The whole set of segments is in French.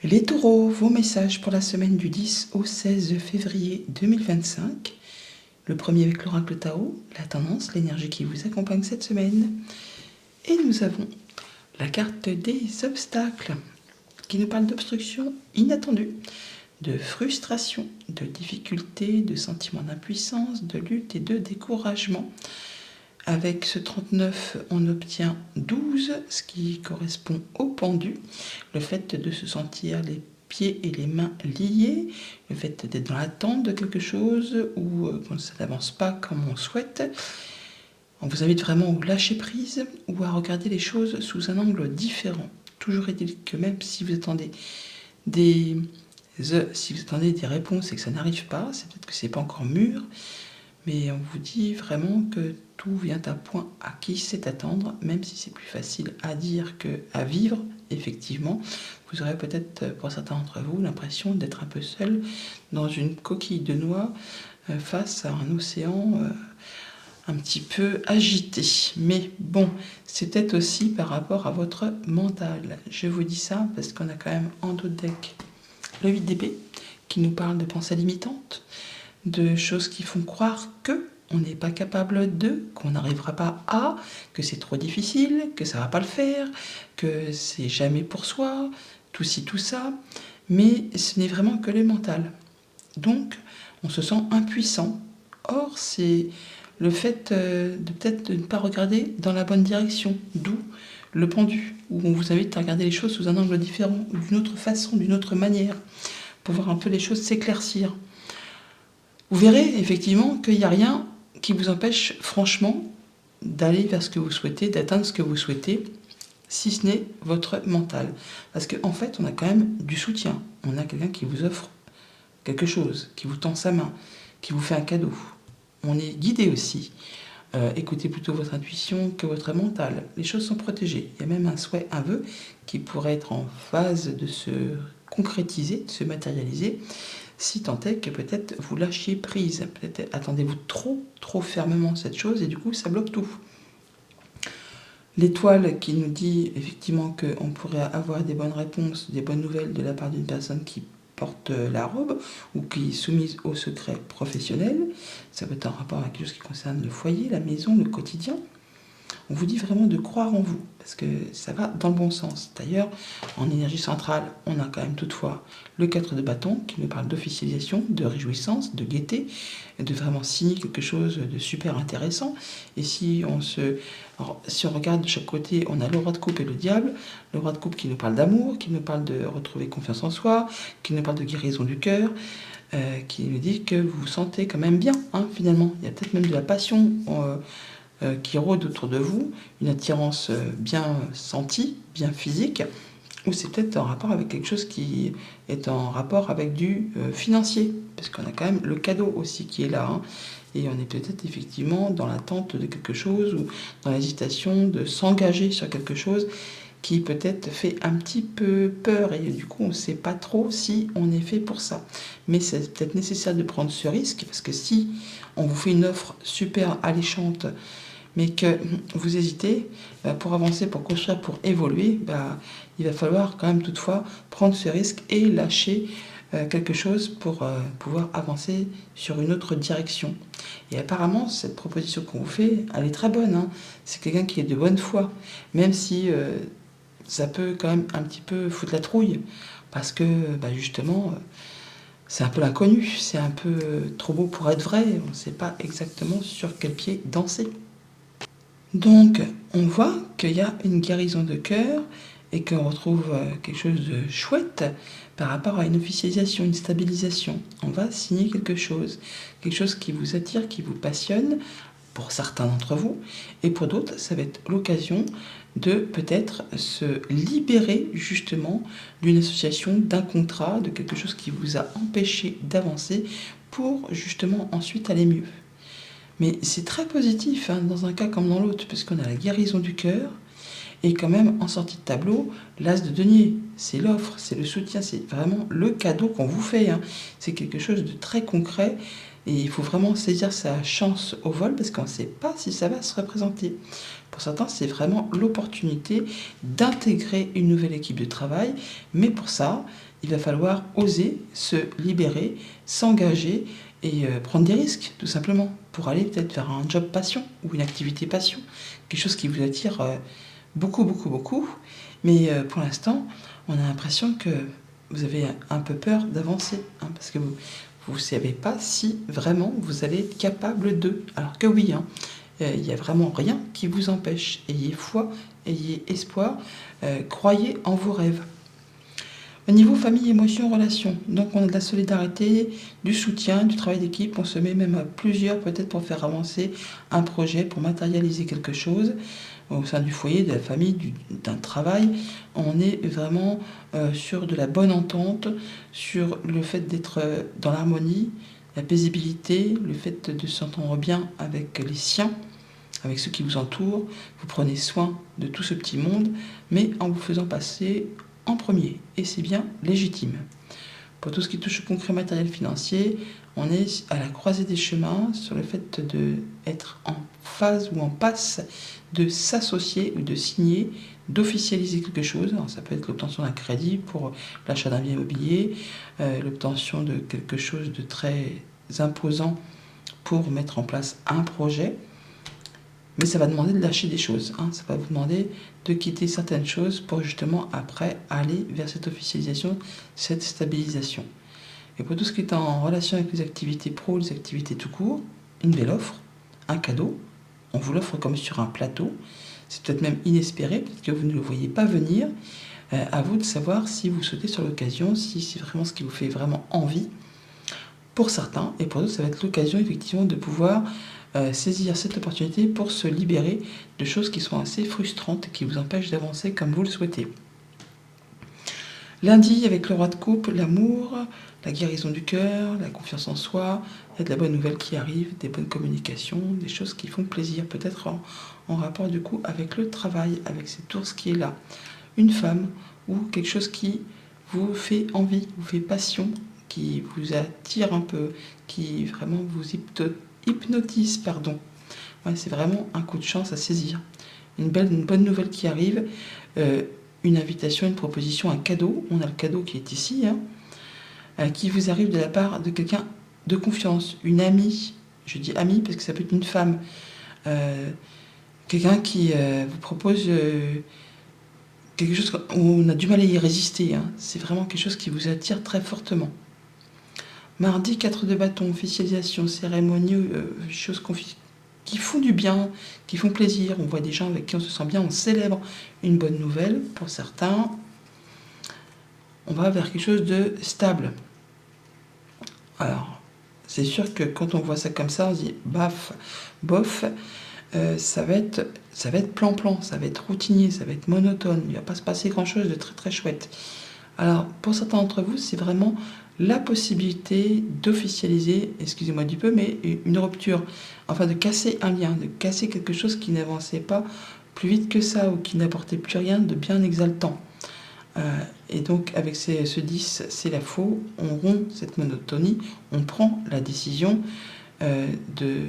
Les taureaux, vos messages pour la semaine du 10 au 16 février 2025. Le premier avec l'oracle Tao, la tendance, l'énergie qui vous accompagne cette semaine. Et nous avons la carte des obstacles qui nous parle d'obstruction inattendue, de frustration, de difficulté, de sentiment d'impuissance, de lutte et de découragement. Avec ce 39, on obtient 12, ce qui correspond au pendu. Le fait de se sentir les pieds et les mains liés, le fait d'être dans l'attente de quelque chose ou quand ça n'avance pas comme on souhaite. On vous invite vraiment à lâcher prise ou à regarder les choses sous un angle différent. Toujours est-il que même si vous attendez des réponses et que ça n'arrive pas, c'est peut-être que c'est pas encore mûr, mais on vous dit vraiment que tout vient à point à qui sait attendre, même si c'est plus facile à dire qu'à vivre, effectivement. Vous aurez peut-être, pour certains d'entre vous, l'impression d'être un peu seul dans une coquille de noix face à un océan un petit peu agité. Mais bon, c'est peut-être aussi par rapport à votre mental. Je vous dis ça parce qu'on a quand même en dos de deck le 8 d'épée qui nous parle de pensées limitantes, de choses qui font croire que on n'est pas capable de, qu'on n'arrivera pas à, que c'est trop difficile, que ça va pas le faire, que c'est jamais pour soi, tout ci, tout ça. Mais ce n'est vraiment que le mental. Donc, on se sent impuissant. Or, c'est le fait de peut-être de ne pas regarder dans la bonne direction, d'où le pendu, où on vous invite à regarder les choses sous un angle différent, ou d'une autre façon, d'une autre manière, pour voir un peu les choses s'éclaircir. Vous verrez effectivement qu'il n'y a rien qui vous empêche franchement d'aller vers ce que vous souhaitez, d'atteindre ce que vous souhaitez, si ce n'est votre mental. Parce qu'en fait, on a quand même du soutien. On a quelqu'un qui vous offre quelque chose, qui vous tend sa main, qui vous fait un cadeau. On est guidé aussi. Écoutez plutôt votre intuition que votre mental. Les choses sont protégées. Il y a même un souhait, un vœu qui pourrait être en phase de se concrétiser, de se matérialiser, si tant est que peut-être vous lâchiez prise. Peut-être attendez-vous trop fermement cette chose et du coup ça bloque tout. L'étoile qui nous dit effectivement qu'on pourrait avoir des bonnes réponses, des bonnes nouvelles de la part d'une personne qui porte la robe ou qui est soumise au secret professionnel. Ça peut être en rapport avec quelque chose qui concerne le foyer, la maison, le quotidien. On vous dit vraiment de croire en vous, parce que ça va dans le bon sens. D'ailleurs, en énergie centrale, on a quand même toutefois le 4 de bâton qui nous parle d'officialisation, de réjouissance, de gaieté, de vraiment signer quelque chose de super intéressant. Et si on regarde de chaque côté, on a le roi de coupe et le diable. Le roi de coupe qui nous parle d'amour, qui nous parle de retrouver confiance en soi, qui nous parle de guérison du cœur, qui nous dit que vous vous sentez quand même bien, hein, finalement. Il y a peut-être même de la passion qui rôde autour de vous, une attirance bien sentie, bien physique, ou c'est peut-être en rapport avec quelque chose qui est en rapport avec du financier, parce qu'on a quand même le cadeau aussi qui est là, hein, et on est peut-être effectivement dans l'attente de quelque chose, ou dans l'hésitation de s'engager sur quelque chose qui peut-être fait un petit peu peur, et du coup on ne sait pas trop si on est fait pour ça. Mais c'est peut-être nécessaire de prendre ce risque, parce que si on vous fait une offre super alléchante, mais que vous hésitez, pour avancer, pour construire, pour évoluer, il va falloir quand même toutefois prendre ce risque et lâcher quelque chose pour pouvoir avancer sur une autre direction. Et apparemment, cette proposition qu'on vous fait, elle est très bonne, hein. C'est quelqu'un qui est de bonne foi, même si ça peut quand même un petit peu foutre la trouille, parce que justement, c'est un peu l'inconnu, c'est un peu trop beau pour être vrai, on ne sait pas exactement sur quel pied danser. Donc, on voit qu'il y a une guérison de cœur et qu'on retrouve quelque chose de chouette par rapport à une officialisation, une stabilisation. On va signer quelque chose qui vous attire, qui vous passionne, pour certains d'entre vous, et pour d'autres, ça va être l'occasion de peut-être se libérer justement d'une association, d'un contrat, de quelque chose qui vous a empêché d'avancer pour justement ensuite aller mieux. Mais c'est très positif, hein, dans un cas comme dans l'autre, parce qu'on a la guérison du cœur, et quand même, en sortie de tableau, l'as de denier. C'est l'offre, c'est le soutien, c'est vraiment le cadeau qu'on vous fait, hein. C'est quelque chose de très concret, Et il faut vraiment saisir sa chance au vol parce qu'on ne sait pas si ça va se représenter. Pour certains, c'est vraiment l'opportunité d'intégrer une nouvelle équipe de travail, mais pour ça, il va falloir oser se libérer, s'engager et prendre des risques, tout simplement, pour aller peut-être faire un job passion ou une activité passion, quelque chose qui vous attire beaucoup, beaucoup, beaucoup. Mais pour l'instant, on a l'impression que vous avez un peu peur d'avancer, hein, parce que vous ne savez pas si vraiment vous allez être capable de. Alors que oui, hein, il n'y a vraiment rien qui vous empêche. Ayez foi, ayez espoir, croyez en vos rêves. Au niveau famille, émotion, relation, donc on a de la solidarité, du soutien, du travail d'équipe, on se met même à plusieurs peut-être pour faire avancer un projet, pour matérialiser quelque chose au sein du foyer, de la famille, d'un travail. On est vraiment sur de la bonne entente, sur le fait d'être dans l'harmonie, la paisibilité, le fait de s'entendre bien avec les siens, avec ceux qui vous entourent. Vous prenez soin de tout ce petit monde, mais en vous faisant passer en premier, et c'est bien légitime. Pour tout ce qui touche au concret matériel financier, on est à la croisée des chemins sur le fait d'être en phase ou en passe de s'associer ou de signer, d'officialiser quelque chose. Alors, ça peut être l'obtention d'un crédit pour l'achat d'un bien immobilier, l'obtention de quelque chose de très imposant pour mettre en place un projet. Mais ça va demander de lâcher des choses, hein. Ça va vous demander de quitter certaines choses pour justement après aller vers cette officialisation, cette stabilisation. Et pour tout ce qui est en relation avec les activités pro, les activités tout court, une belle offre, un cadeau, on vous l'offre comme sur un plateau. C'est peut-être même inespéré, peut-être que vous ne le voyez pas venir. À vous de savoir si vous sautez sur l'occasion, si c'est vraiment ce qui vous fait vraiment envie. Pour certains, et pour d'autres, ça va être l'occasion effectivement de pouvoir saisir cette opportunité pour se libérer de choses qui sont assez frustrantes et qui vous empêchent d'avancer comme vous le souhaitez. Lundi, avec le roi de coupe, l'amour, la guérison du cœur, la confiance en soi, il y a de la bonne nouvelle qui arrive, des bonnes communications, des choses qui font plaisir, peut-être en rapport du coup avec le travail, avec cette ours qui est là. Une femme ou quelque chose qui vous fait envie, vous fait passion, qui vous attire un peu, qui vraiment vous hypnotise, pardon. Ouais, c'est vraiment un coup de chance à saisir. Une bonne nouvelle qui arrive, une invitation, une proposition, un cadeau. On a le cadeau qui est ici, hein, qui vous arrive de la part de quelqu'un de confiance, une amie. Je dis amie parce que ça peut être une femme. Quelqu'un qui vous propose quelque chose où on a du mal à y résister, hein. C'est vraiment quelque chose qui vous attire très fortement. Mardi, 4 de bâton, officialisation, cérémonie, choses qui font du bien, qui font plaisir. On voit des gens avec qui on se sent bien, on célèbre une bonne nouvelle. Pour certains, on va vers quelque chose de stable. Alors, c'est sûr que quand on voit ça comme ça, on se dit baf, bof, ça va être plan-plan, ça va être routinier, ça va être monotone, il ne va pas se passer grand-chose de très très chouette. Alors, pour certains d'entre vous, c'est vraiment la possibilité d'officialiser, excusez-moi du peu, mais une rupture, enfin de casser un lien, de casser quelque chose qui n'avançait pas plus vite que ça ou qui n'apportait plus rien de bien exaltant. Et donc avec ce 10, c'est la faux, on rompt cette monotonie, on prend la décision de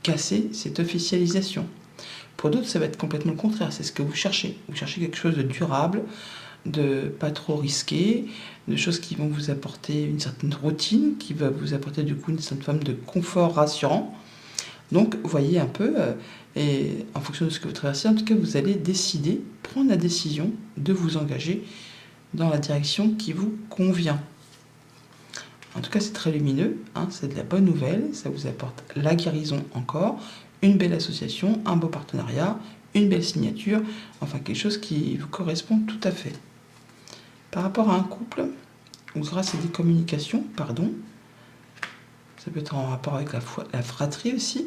casser cette officialisation. Pour d'autres, ça va être complètement le contraire, c'est ce que vous cherchez. Vous cherchez quelque chose de durable, de pas trop risqué, de choses qui vont vous apporter une certaine routine, qui va vous apporter du coup une certaine forme de confort rassurant. Donc, vous voyez un peu, et en fonction de ce que vous traversez, en tout cas, vous allez décider, prendre la décision de vous engager dans la direction qui vous convient. En tout cas, c'est très lumineux, hein, c'est de la bonne nouvelle, ça vous apporte la guérison encore, une belle association, un beau partenariat, une belle signature, enfin quelque chose qui vous correspond tout à fait. Par rapport à un couple, ou grâce à des communications, pardon, ça peut être en rapport avec la fratrie aussi.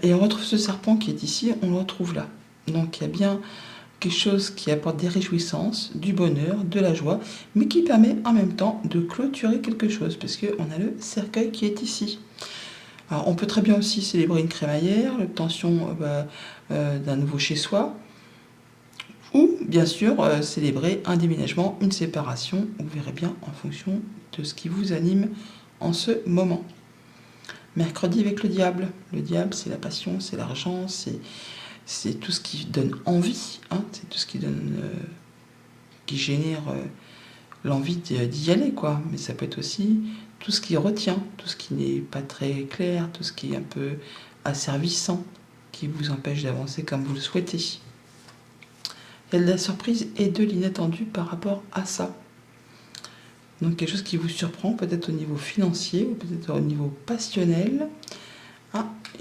Et on retrouve ce serpent qui est ici, on le retrouve là. Donc il y a bien quelque chose qui apporte des réjouissances, du bonheur, de la joie, mais qui permet en même temps de clôturer quelque chose, parce qu'on a le cercueil qui est ici. Alors on peut très bien aussi célébrer une crémaillère, l'obtention d'un nouveau chez-soi, ou bien sûr célébrer un déménagement, une séparation, vous verrez bien en fonction de ce qui vous anime en ce moment. Mercredi avec le diable. Le diable, c'est la passion, c'est l'argent, c'est tout ce qui donne envie, hein, c'est tout ce qui donne, qui génère l'envie d'y aller, quoi. Mais ça peut être aussi tout ce qui retient, tout ce qui n'est pas très clair, tout ce qui est un peu asservissant, qui vous empêche d'avancer comme vous le souhaitez. Il y a de la surprise et de l'inattendu par rapport à ça. Donc quelque chose qui vous surprend, peut-être au niveau financier ou peut-être au niveau passionnel.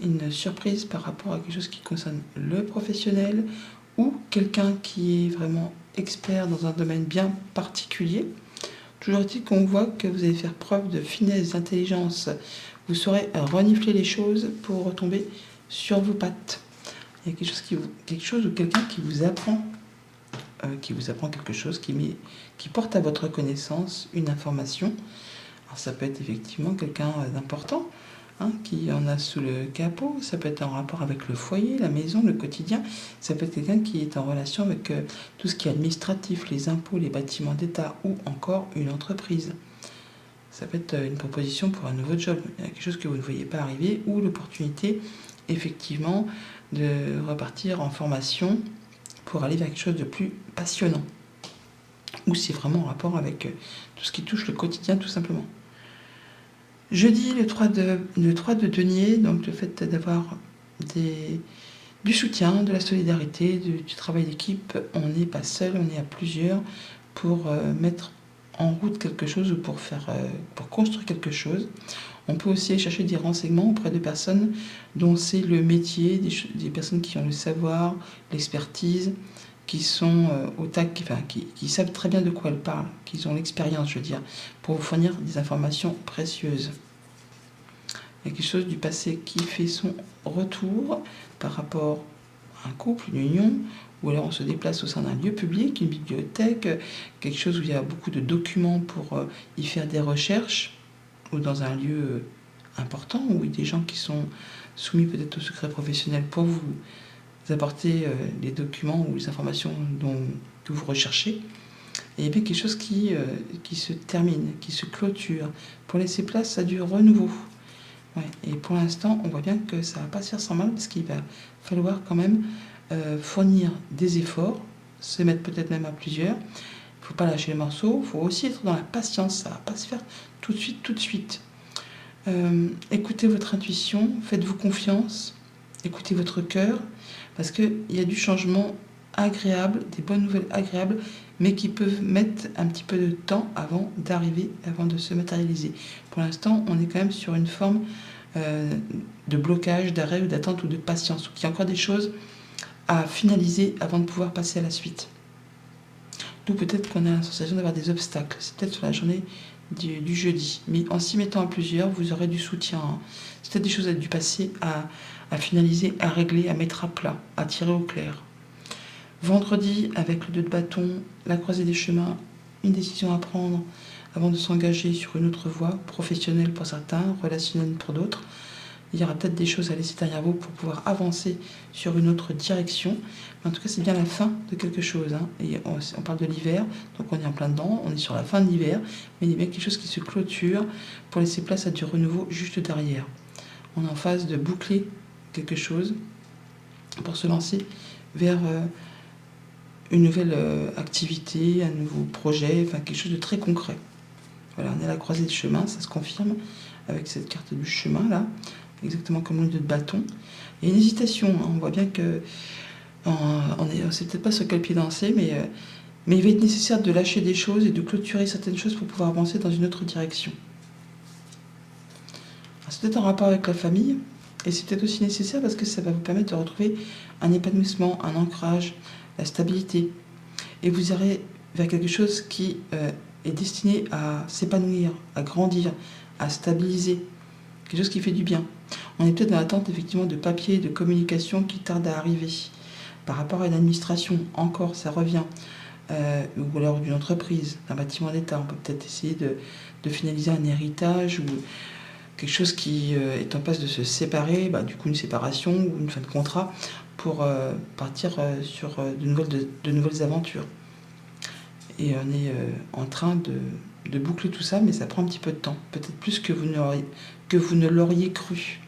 Une surprise par rapport à quelque chose qui concerne le professionnel ou quelqu'un qui est vraiment expert dans un domaine bien particulier. Toujours est-il qu'on voit que vous allez faire preuve de finesse, d'intelligence. Vous saurez renifler les choses pour retomber sur vos pattes. Il y a quelque chose ou quelqu'un qui vous apprend quelque chose, qui porte à votre connaissance une information. Alors ça peut être effectivement quelqu'un d'important, hein, qui en a sous le capot. Ça peut être en rapport avec le foyer, la maison, le quotidien. Ça peut être quelqu'un qui est en relation avec tout ce qui est administratif, les impôts, les bâtiments d'État ou encore une entreprise. Ça peut être une proposition pour un nouveau job. Il y a quelque chose que vous ne voyez pas arriver ou l'opportunité effectivement de repartir en formation pour aller vers quelque chose de plus passionnant. Ou c'est vraiment en rapport avec tout ce qui touche le quotidien tout simplement. Jeudi, le 3 de denier, donc le fait d'avoir du soutien, de la solidarité, du travail d'équipe. On n'est pas seul, on est à plusieurs pour mettre en route quelque chose ou pour construire quelque chose. On peut aussi chercher des renseignements auprès de personnes dont c'est le métier, des personnes qui ont le savoir, l'expertise, qui sont au tac, qui savent très bien de quoi elles parlent, qui ont l'expérience, je veux dire, pour vous fournir des informations précieuses. Il y a quelque chose du passé qui fait son retour par rapport à un couple, une union, ou alors on se déplace au sein d'un lieu public, une bibliothèque, quelque chose où il y a beaucoup de documents pour y faire des recherches, ou dans un lieu important, où il y a des gens qui sont soumis peut-être au secret professionnel pour vous apporter les documents ou les informations que vous recherchez. Et il y a bien quelque chose qui se termine, qui se clôture, pour laisser place à du renouveau. Ouais. Et pour l'instant, on voit bien que ça ne va pas se faire sans mal, parce qu'il va falloir quand même fournir des efforts, se mettre peut-être même à plusieurs. Il ne faut pas lâcher les morceaux, il faut aussi être dans la patience, ça ne va pas se faire tout de suite. Écoutez votre intuition, faites-vous confiance, écoutez votre cœur, parce qu'il y a du changement agréable, des bonnes nouvelles agréables, mais qui peuvent mettre un petit peu de temps avant d'arriver, avant de se matérialiser. Pour l'instant, on est quand même sur une forme de blocage, d'arrêt ou d'attente ou de patience. Donc il y a encore des choses à finaliser avant de pouvoir passer à la suite. D'où peut-être qu'on a la sensation d'avoir des obstacles. C'est peut-être sur la journée du jeudi. Mais en s'y mettant à plusieurs, vous aurez du soutien. C'est peut-être des choses du passé à finaliser, à régler, à mettre à plat, à tirer au clair. Vendredi, avec le 2 de bâton, la croisée des chemins, une décision à prendre avant de s'engager sur une autre voie, professionnelle pour certains, relationnelle pour d'autres. Il y aura peut-être des choses à laisser derrière vous pour pouvoir avancer sur une autre direction. Mais en tout cas, c'est bien la fin de quelque chose. Hein. Et on parle de l'hiver, donc on est en plein dedans, on est sur la fin de l'hiver, mais il y a bien quelque chose qui se clôture pour laisser place à du renouveau juste derrière. On est en phase de boucler quelque chose pour se lancer vers une nouvelle activité, un nouveau projet, enfin quelque chose de très concret. Voilà, on est à la croisée des chemins, ça se confirme avec cette carte du chemin là, exactement comme le 2 de bâton. Il y a une hésitation, hein, on voit bien que on sait peut-être pas sur quel pied danser, mais il va être nécessaire de lâcher des choses et de clôturer certaines choses pour pouvoir avancer dans une autre direction. Alors, c'est peut-être en rapport avec la famille, et c'est peut-être aussi nécessaire parce que ça va vous permettre de retrouver un épanouissement, un ancrage, la stabilité. Et vous irez vers quelque chose qui est destiné à s'épanouir, à grandir, à stabiliser. Quelque chose qui fait du bien. On est peut-être dans l'attente effectivement de papiers, de communication qui tardent à arriver. Par rapport à une administration, encore, ça revient. Ou alors d'une entreprise, d'un bâtiment d'État. On peut peut-être essayer de finaliser un héritage ou quelque chose qui est en passe de se séparer, du coup une séparation ou une fin de contrat pour partir sur de nouvelles aventures. Et on est en train de boucler tout ça, mais ça prend un petit peu de temps, peut-être plus que vous ne l'auriez cru.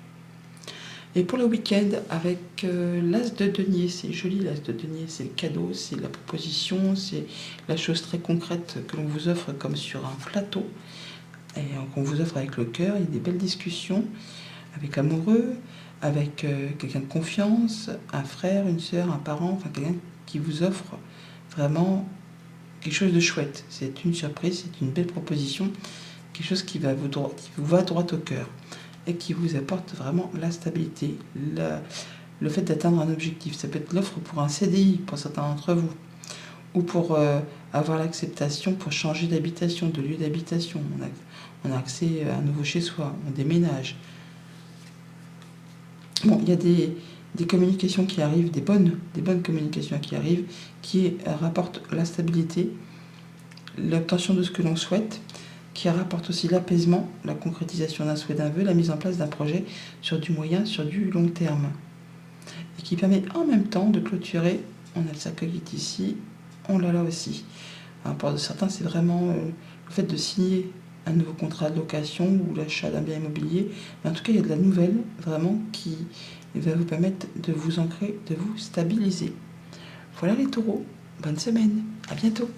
Et pour le week-end, avec l'as de denier, c'est joli l'as de denier, c'est le cadeau, c'est la proposition, c'est la chose très concrète que l'on vous offre comme sur un plateau, et qu'on vous offre avec le cœur. Il y a des belles discussions avec l'amoureux, avec quelqu'un de confiance, un frère, une sœur, un parent, enfin quelqu'un qui vous offre vraiment quelque chose de chouette. C'est une surprise, c'est une belle proposition, quelque chose qui vous va droit au cœur et qui vous apporte vraiment la stabilité, le fait d'atteindre un objectif. Ça peut être l'offre pour un CDI pour certains d'entre vous, ou pour avoir l'acceptation pour changer d'habitation, de lieu d'habitation. On a accès à un nouveau chez soi, on déménage. Bon, il y a des communications qui arrivent, des bonnes communications qui arrivent, qui rapportent la stabilité, l'obtention de ce que l'on souhaite, qui rapporte aussi l'apaisement, la concrétisation d'un souhait, d'un vœu, la mise en place d'un projet sur du moyen, sur du long terme. Et qui permet en même temps de clôturer, on a le cercle qui est ici, on l'a là aussi. Alors pour certains, c'est vraiment le fait de signer un nouveau contrat de location ou l'achat d'un bien immobilier. Mais en tout cas, il y a de la nouvelle, vraiment, qui va vous permettre de vous ancrer, de vous stabiliser. Voilà les taureaux, bonne semaine, à bientôt.